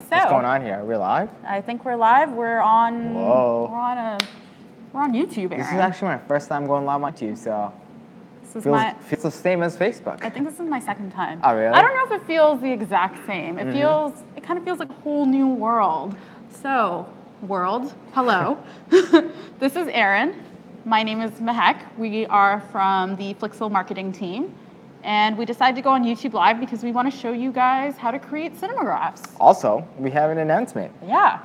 What's going on here? Are we live? I think we're live. We're on. Whoa. We're on YouTube, Aaron. This is actually my first time going live on YouTube, so feels the same as Facebook. I think this is my second time. Oh, really? I don't know if it feels the exact same. It kind of feels like a whole new world. So, world, hello. This is Aaron. My name is Mehek. We are from the Flixel marketing team. And we decided to go on YouTube Live because we want to show you guys how to create cinemagraphs. Also, we have an announcement. Yeah.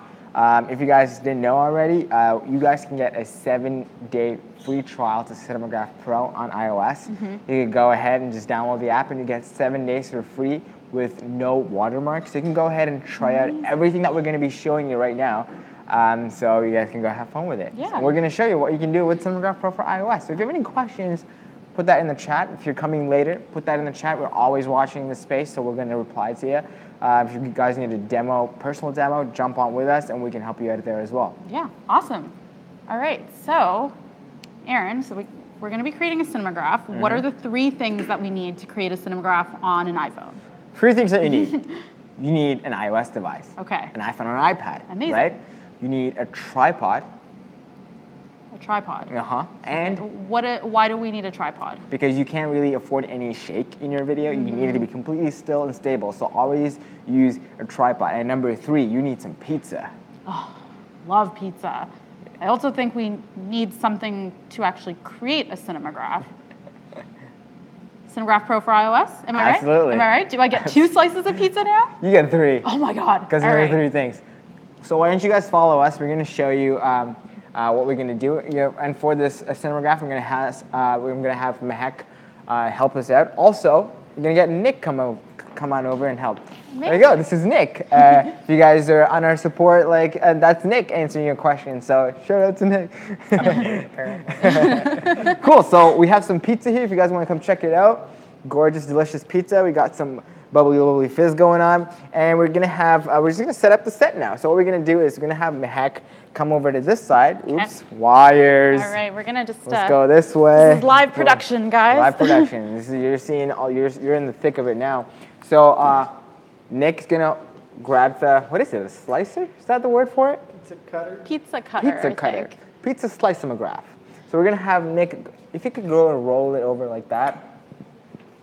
If you guys didn't know already, you guys can get a 7-day free trial to Cinemagraph Pro on iOS. You can go ahead and just download the app and you get 7 days for free with no watermarks. So you can go ahead and try out everything that we're going to be showing you right now. So you guys can go have fun with it. Yeah. So we're going to show you what you can do with Cinemagraph Pro for iOS. So if you have any questions, put that in the chat. If you're coming later, put that in the chat. We're always watching the space, so we're going to reply to you. If you guys need a demo, personal demo, jump on with us, and we can help you out there as well. Yeah, awesome. All right, so Aaron, we're going to be creating a cinemagraph. What are the 3 things that we need to create a cinemagraph on an iPhone? 3 things that you need. You need an iOS device. Okay. An iPhone or an iPad. Amazing. Right? You need a tripod. A tripod. And why do we need a tripod? because you can't really afford any shake in your video, you need it to be completely still and stable. So always use a tripod. And number 3, you need some pizza. Oh, love pizza. I also think we need something to actually create a cinemagraph. Cinemagraph Pro for iOS? Am I right? Absolutely. Am I right? Do I get 2 slices of pizza now? You get 3. Oh my God. Because there are 3 things. So why don't you guys follow us? We're going to show you what we're going to do. And for this cinemagraph, we're going to have Mehek help us out. Also, we're going to get Nick come on over and help. There you go. This is Nick. If you guys are on our support, that's Nick answering your question. So shout out to Nick. Cool. So we have some pizza here. If you guys want to come check it out, gorgeous, delicious pizza. We got some bubbly fizz going on, and we're gonna have we're just gonna set up the set now. So what we're gonna do is we're gonna have Mehek come over to this side. Oops, wires. All right, we're gonna just let's go this way. This is live production, guys. Live production. You're in the thick of it now. So Nick's gonna grab what is it? A slicer? Is that the word for it? Pizza cutter. Pizza cutter. Pizza slice-o-magraph. So we're gonna have Nick. If you could go and roll it over like that.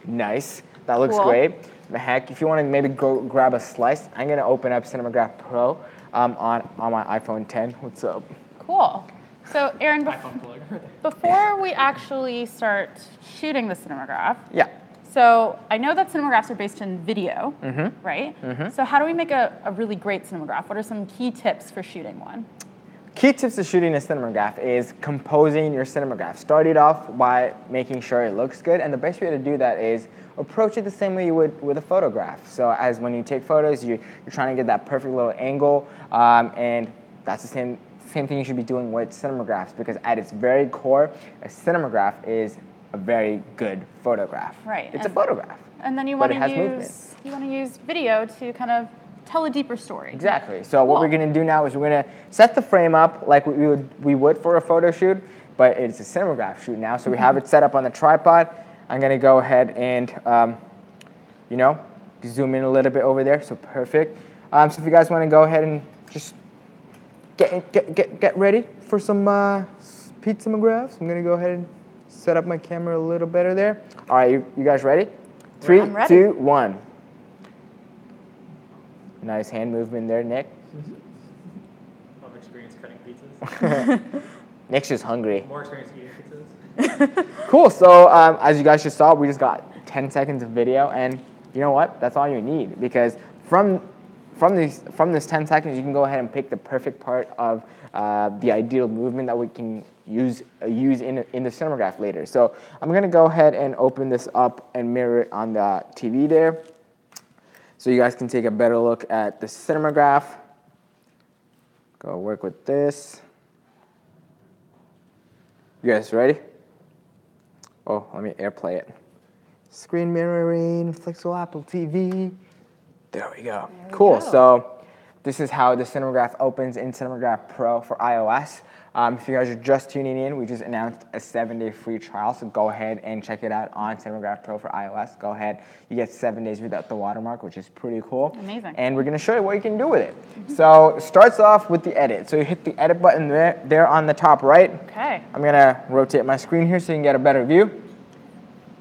Nice. That looks great. Mehek, if you want to maybe go grab a slice, I'm going to open up Cinemagraph Pro on my iPhone 10. What's up? Cool. So, Aaron, before we actually start shooting the cinemagraph, so I know that cinemagraphs are based in video, right? So how do we make a really great cinemagraph? What are some key tips for shooting one? Key tips to shooting a cinemagraph is composing your cinemagraph. Start it off by making sure it looks good, and the best way to do that is approach it the same way you would with a photograph. So as when you take photos, you're trying to get that perfect little angle, and that's the same thing you should be doing with cinemagraphs, because at its very core, a cinemagraph is a very good photograph. Right. It's a photograph. And then you want to use video to kind of tell a deeper story. Exactly. So what we're going to do now is we're going to set the frame up like we would for a photo shoot, but it's a cinemagraph shoot now. So we have it set up on the tripod. I'm going to go ahead and, zoom in a little bit over there. So perfect. So if you guys want to go ahead and just get ready for some pizza magraphs, I'm going to go ahead and set up my camera a little better there. All right, you guys ready? 3, 2, 1. Nice hand movement there, Nick. Love experience cutting pizzas. Nick's just hungry. More experience eating pizzas. Cool. So as you guys just saw, we just got 10 seconds of video, and you know what? That's all you need, because from this 10 seconds, you can go ahead and pick the perfect part of the ideal movement that we can use in the cinemagraph later. So I'm gonna go ahead and open this up and mirror it on the TV there, so you guys can take a better look at the cinemagraph. Go work with this. You guys ready? Oh, let me AirPlay it. Screen mirroring, Flixel Apple TV. There we go. Cool. So this is how the Cinemagraph opens in Cinemagraph Pro for iOS. If you guys are just tuning in, we just announced a 7-day free trial, so go ahead and check it out on Cinemagraph Pro for iOS. Go ahead, you get 7 days without the watermark, which is pretty cool. Amazing. And we're gonna show you what you can do with it. So it starts off with the edit. So you hit the edit button there on the top right. Okay. I'm gonna rotate my screen here so you can get a better view.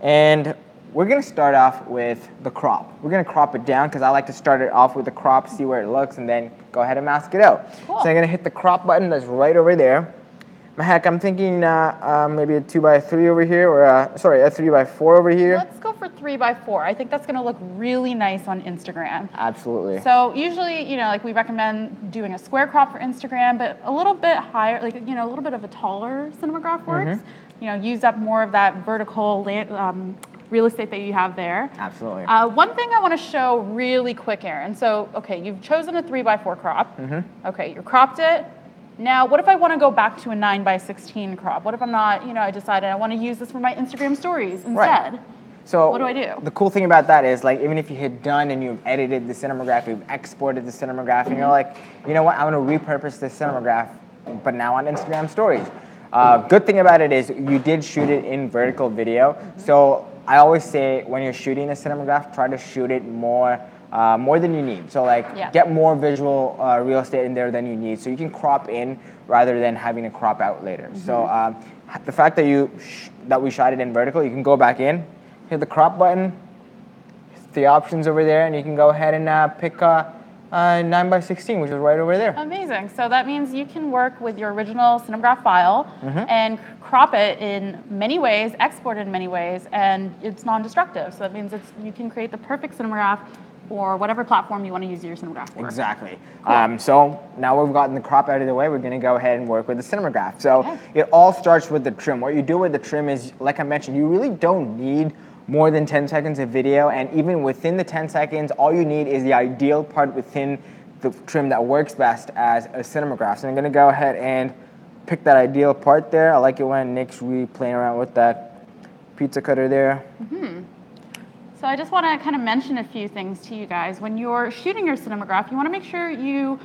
And we're gonna start off with the crop. We're gonna crop it down because I like to start it off with the crop, see where it looks, and then go ahead and mask it out. Cool. So I'm gonna hit the crop button that's right over there. Heck, I'm thinking maybe a 2x3 over here, or a 3x4 over here. Let's go for 3x4. I think that's going to look really nice on Instagram. Absolutely. So usually, like we recommend doing a square crop for Instagram, but a little bit higher, like a little bit of a taller Cinemagraph works. Use up more of that vertical real estate that you have there. Absolutely. One thing I want to show really quick, Aaron. So, okay, you've chosen a 3x4 crop. Okay, you cropped it. Now, what if I want to go back to a 9x16 crop? What if I'm not, I decided I want to use this for my Instagram stories instead? Right. So what do I do? The cool thing about that is, like, even if you hit done and you've edited the Cinemagraph, you've exported the Cinemagraph, and you're like, you know what, I want to repurpose this Cinemagraph, but now on Instagram stories. Good thing about it is you did shoot it in vertical video. So I always say when you're shooting a Cinemagraph, try to shoot it more than you need. So get more visual real estate in there than you need, so you can crop in rather than having to crop out later. So the fact that we shot it in vertical, you can go back in, hit the crop button, the options over there, and you can go ahead and pick 9x16, which is right over there. Amazing. So that means you can work with your original Cinemagraph file and crop it in many ways, export it in many ways, and it's non-destructive. So that means you can create the perfect Cinemagraph for whatever platform you want to use your Cinemagraph for. Exactly. Cool. So now we've gotten the crop out of the way, we're going to go ahead and work with the Cinemagraph. So it all starts with the trim. What you do with the trim is, like I mentioned, you really don't need more than 10 seconds of video, and even within the 10 seconds, all you need is the ideal part within the trim that works best as a Cinemagraph. So I'm going to go ahead and pick that ideal part there. I like it when Nick's really playing around with that pizza cutter there. So I just want to kind of mention a few things to you guys. When you're shooting your Cinemagraph, you want to make sure you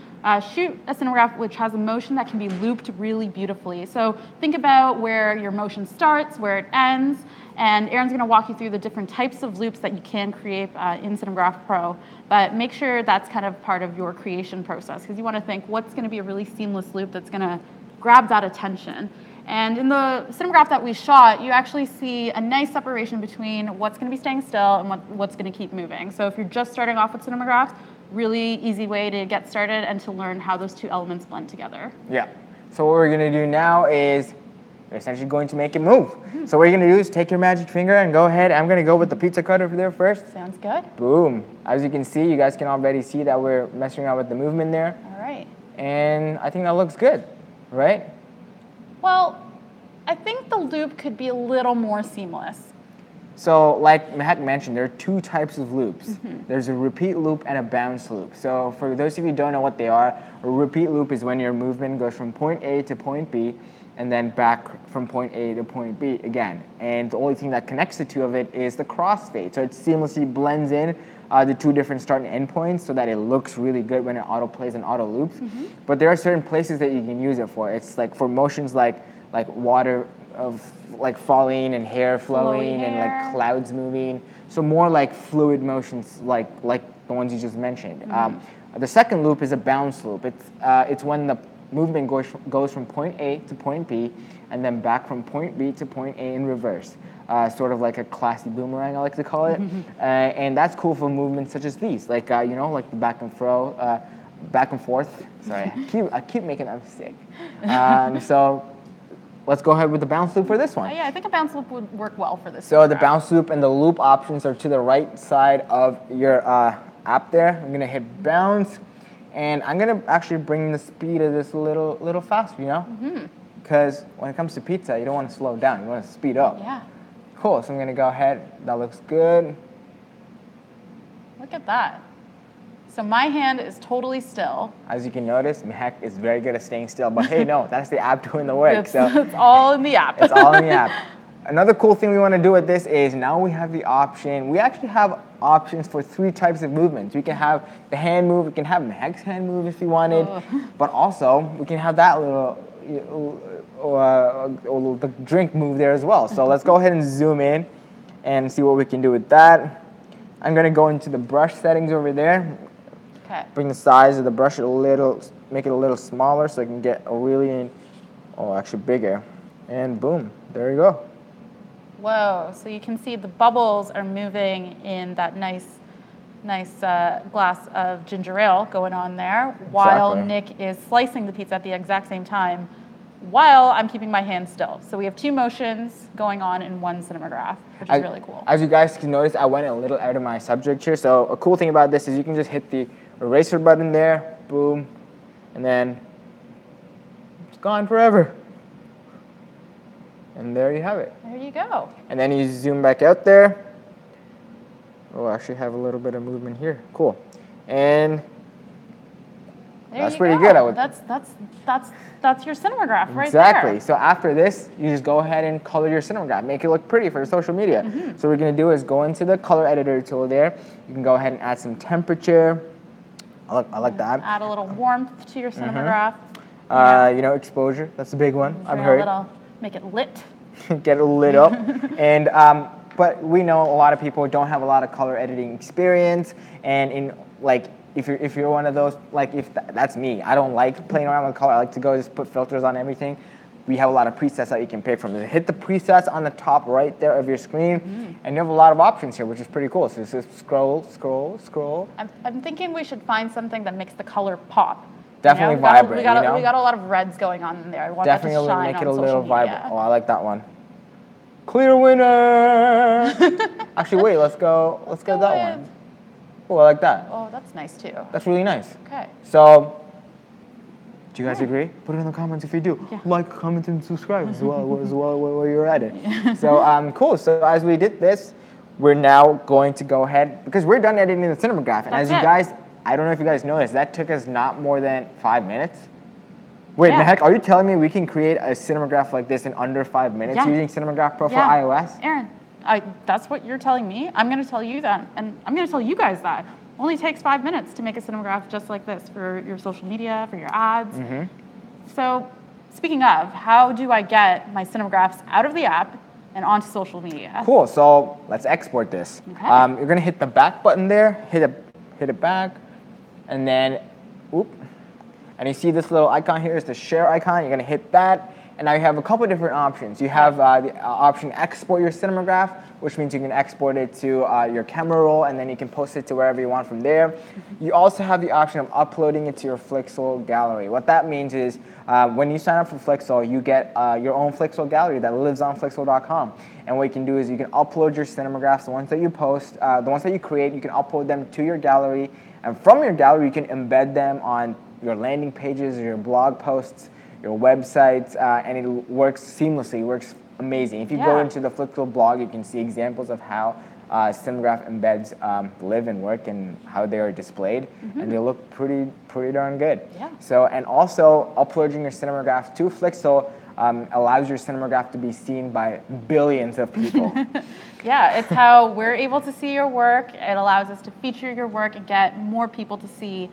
shoot a Cinemagraph which has a motion that can be looped really beautifully. So think about where your motion starts, where it ends, and Aaron's going to walk you through the different types of loops that you can create in Cinemagraph Pro. But make sure that's kind of part of your creation process, because you want to think what's going to be a really seamless loop that's going to grab that attention. And in the Cinemagraph that we shot, you actually see a nice separation between what's going to be staying still and what's going to keep moving. So if you're just starting off with Cinemagraph, really easy way to get started and to learn how those two elements blend together. Yeah. So what we're going to do now is we're essentially going to make it move. So what you're going to do is take your magic finger and go ahead. I'm going to go with the pizza cutter over there first. Sounds good. Boom. As you can see, you guys can already see that we're messing around with the movement there. All right. And I think that looks good, right? Well, I think the loop could be a little more seamless. So like Mehak mentioned, there are two types of loops. There's a repeat loop and a bounce loop. So for those of you who don't know what they are, a repeat loop is when your movement goes from point A to point B and then back from point A to point B again. And the only thing that connects the two of it is the crossfade. So it seamlessly blends in the two different start and end points so that it looks really good when it auto plays and auto loops. But there are certain places that you can use it for. It's like for motions like water like falling and hair flowing and like clouds moving. So more like fluid motions like the ones you just mentioned. The second loop is a bounce loop. It's when the movement goes from point A to point B and then back from point B to point A in reverse. Sort of like a classy boomerang, I like to call it. And that's cool for movements such as these, like like the back and forth. Sorry, I keep making that mistake. So let's go ahead with the bounce loop for this one. Yeah, I think a bounce loop would work well for this. So the bounce loop and the loop options are to the right side of your app there. I'm gonna hit bounce, and I'm gonna actually bring the speed of this a little faster, because when it comes to pizza, you don't want to slow down. You want to speed up. Yeah. Cool. So I'm gonna go ahead. That looks good. Look at that. So my hand is totally still. As you can notice, Mehak is very good at staying still. But hey, no, that's the app doing the work. It's all in the app. It's all in the app. Another cool thing we want to do with this is now we have the option. We actually have options for 3 types of movements. We can have the hand move. We can have Mehek's hand move if we wanted, but also we can have that little the drink move there as well. So let's go ahead and zoom in and see what we can do with that. I'm gonna go into the brush settings over there. Okay. Bring the size of the brush a little, make it a little smaller so I can get a really, actually bigger. And boom, there you go. Whoa, so you can see the bubbles are moving in that nice glass of ginger ale going on there, while Nick is slicing the pizza at the exact same time, while I'm keeping my hand still. So we have 2 motions going on in one Cinemagraph, which is really cool. As you guys can notice, I went a little out of my subject here. So a cool thing about this is you can just hit the eraser button there, boom, and then it's gone forever. And there you have it. There you go. And then you zoom back out there. Oh, I actually have a little bit of movement here. Cool. And that's pretty good. That's your Cinemagraph right there. Exactly. So after this, you just go ahead and color your Cinemagraph. Make it look pretty for your social media. So what we're going to do is go into the color editor tool there. You can go ahead and add some temperature. I like that. Add a little warmth to your Cinemagraph. Exposure. That's a big one. I've heard. Make it lit. Get it lit up. And but we know a lot of people don't have a lot of color editing experience, and if you're one of those, that's me. I don't like playing around with color. I like to go just put filters on everything. We have a lot of presets that you can pick from. Hit the presets on the top right there of your screen, and you have a lot of options here, which is pretty cool. So just scroll, scroll, scroll. I'm thinking we should find something that makes the color pop. Definitely vibrant. We got a lot of reds going on in there. I want Definitely that to shine make it on a little social vibrant. media. Oh, I like that one. Clear winner. Actually, wait. Let's go that one. Oh, I like that. Oh, that's nice too. That's really nice. Okay. So, do you guys agree? Put it in the comments if you do. Yeah. Like, comment, and subscribe as well while you're at it. So, cool. So as we did this, we're now going to go ahead, because we're done editing the Cinemagraph. And as you guys, I don't know if you guys noticed, that took us not more than 5 minutes. Wait, Mehek, are you telling me we can create a Cinemagraph like this in under 5 minutes using Cinemagraph Pro for iOS? Aaron, that's what you're telling me. I'm going to tell you that, and I'm going to tell you guys that. Only takes 5 minutes to make a Cinemagraph just like this for your social media, for your ads. So, speaking of, how do I get my Cinemagraphs out of the app and onto social media? Cool. So let's export this. Okay. You're going to hit the back button there. Hit it back, and then, and you see this little icon here is the share icon. You're going to hit that, and now you have a couple different options. You have the option export your Cinemagraph, which means you can export it to your camera roll, and then you can post it to wherever you want from there. You also have the option of uploading it to your Flixel gallery. What that means is when you sign up for Flixel, you get your own Flixel gallery that lives on Flixel.com. And what you can do is you can upload your Cinemagraphs, the ones that you post, the ones that you create, you can upload them to your gallery. And from your gallery, you can embed them on your landing pages, or your blog posts, your websites, and it works seamlessly. It works amazing. If you go into the Flixel blog, you can see examples of how Cinemagraph embeds live and work and how they are displayed, and they look pretty darn good. So, and also uploading your Cinemagraph to Flixel allows your Cinemagraph to be seen by billions of people. It's how we're able to see your work. It allows us to feature your work and get more people to see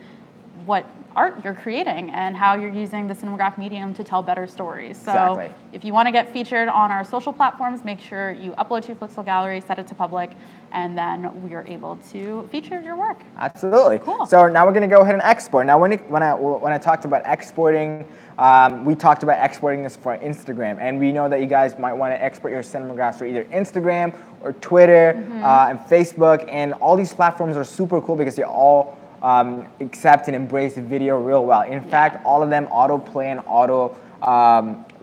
what art you're creating and how you're using the Cinemagraph medium to tell better stories. So if you want to get featured on our social platforms, make sure you upload to your Flixel gallery, set it to public, and then we are able to feature your work. Absolutely. Cool. So now we're going to go ahead and export. Now when I talked about exporting, we talked about exporting this for Instagram, and we know that you guys might want to export your Cinemagraphs for either Instagram or Twitter and Facebook, and all these platforms are super cool because they all accept and embrace video real well. In fact, all of them autoplay and auto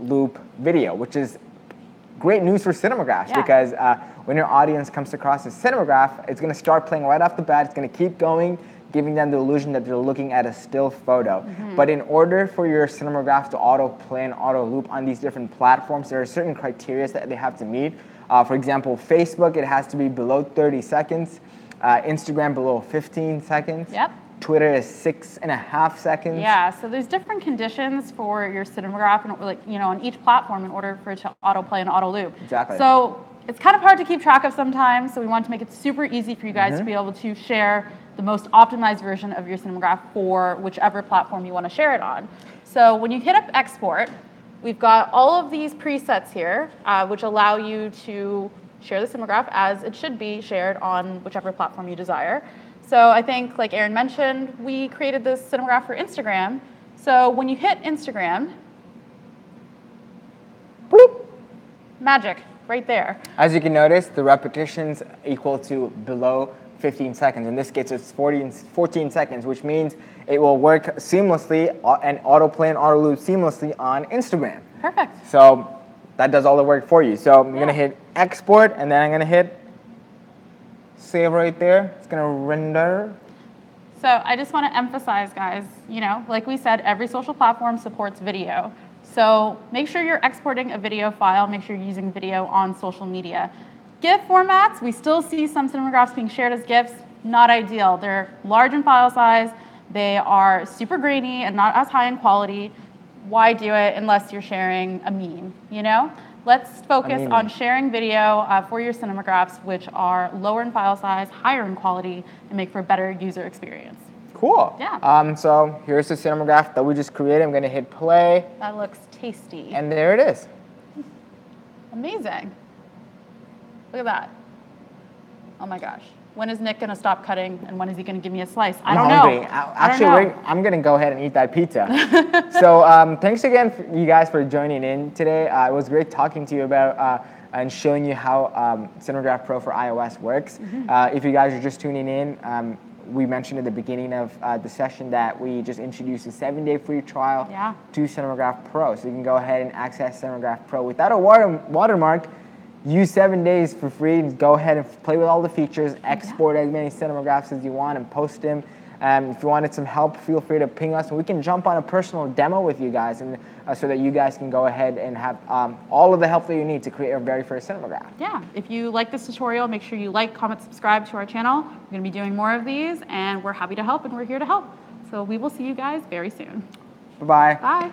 loop video, which is great news for Cinemagraphs because when your audience comes across a Cinemagraph, it's going to start playing right off the bat. It's going to keep going, giving them the illusion that they're looking at a still photo. But in order for your Cinemagraph to autoplay and auto loop on these different platforms, there are certain criteria that they have to meet. For example, Facebook, it has to be below 30 seconds. Instagram below 15 seconds. Twitter is 6.5 seconds. Yeah, so there's different conditions for your Cinemagraph, and like on each platform in order for it to autoplay and auto loop. Exactly. So it's kind of hard to keep track of sometimes. So we want to make it super easy for you guys to be able to share the most optimized version of your Cinemagraph for whichever platform you want to share it on. So when you hit up export, we've got all of these presets here, which allow you to share the Cinemagraph as it should be shared on whichever platform you desire. So I think, like Aaron mentioned, we created this Cinemagraph for Instagram. So when you hit Instagram, Bloop. magic, right there. As you can notice, the repetitions equal to below 15 seconds. In this case, it's 14 seconds, which means it will work seamlessly and autoplay and auto loop seamlessly on Instagram. Perfect. So that does all the work for you. So I'm going to hit export, and then I'm going to hit save right there. It's going to render. So I just want to emphasize, guys, like we said, every social platform supports video. So make sure you're exporting a video file. Make sure you're using video on social media. GIF formats, we still see some Cinemagraphs being shared as GIFs. Not ideal. They're large in file size. They are super grainy and not as high in quality. Why do it unless you're sharing a meme, Let's focus on sharing video for your Cinemagraphs, which are lower in file size, higher in quality, and make for a better user experience. Cool. Yeah. So here's the Cinemagraph that we just created. I'm going to hit play. That looks tasty. And there it is. Amazing. Look at that. Oh my gosh. When is Nick going to stop cutting, and when is he going to give me a slice? I don't know. Actually, I'm going to go ahead and eat that pizza. So thanks again, you guys, for joining in today. It was great talking to you about and showing you how Cinemagraph Pro for iOS works. If you guys are just tuning in, we mentioned at the beginning of the session that we just introduced a 7-day free trial to Cinemagraph Pro. So you can go ahead and access Cinemagraph Pro without a watermark. Use 7 days for free and go ahead and play with all the features, export as many Cinemagraphs as you want and post them. If you wanted some help, feel free to ping us and we can jump on a personal demo with you guys and so that you guys can go ahead and have all of the help that you need to create your very first Cinemagraph. Yeah, if you like this tutorial, make sure you like, comment, subscribe to our channel. We're going to be doing more of these and we're happy to help and we're here to help. So we will see you guys very soon. Bye-bye. Bye.